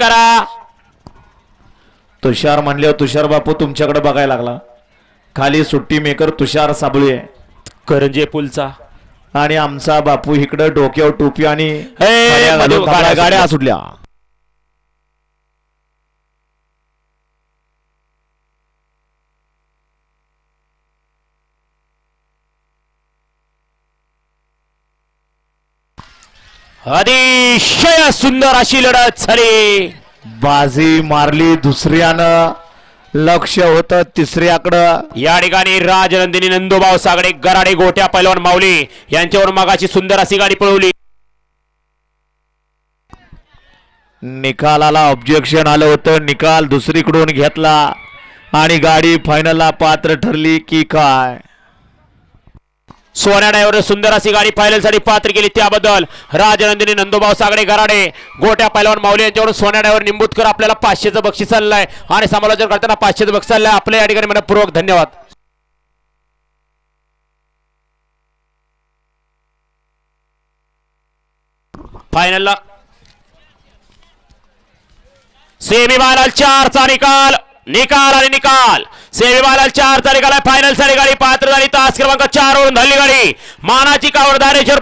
करा. तुषार म्हणले तुषार बापू तुमच्याकडे बघायला लागला. खाली सुट्टी मेकर तुषार साबळे करंजे पुलचा आणि आमचा बापू इकडं डोक्यावर टोपी आणि मधू गाड्या सुटल्या. अतिशय सुंदर अशी लढत झाली. बाजी मारली दुसऱ्यानं, लक्ष होतं तिसऱ्याकडं. या ठिकाणी राजनंदिनी नंदूभाऊ सागडे गराडे गोट्या पैलवान माऊली यांच्यावर मगाची सुंदर अशी गाडी पळवली. निकालाला ऑब्जेक्शन आलं होतं, निकाल दुसरीकडून घेतला आणि गाडी फायनलला पात्र ठरली की काय. सोन्या ड्रायव्हर सुंदर अशी गाडी फायनल साठी पात्र केली, त्याबद्दल राजनंदिनी नंदूभाऊ सागडे गराडे गोट्या पैलवान माऊली यांच्यावरून सोन्या ड्रायव्हर निंबूतकर आपल्याला 500चं बक्षीस चाललंय आणि समालोचन करताना 500चं बक्षीस चाललंय. आपल्या या ठिकाणी मनपूर्वक धन्यवाद. फायनलला सेमीफायनल 4चा निकाल आणि निकाल. सेमीफायनल 4चा निकाल आहे. फायनल साठी गाडी पात्र झाली. तास क्रमांक 4 वरून धरली गाडी मानाची कावडधारेश्वर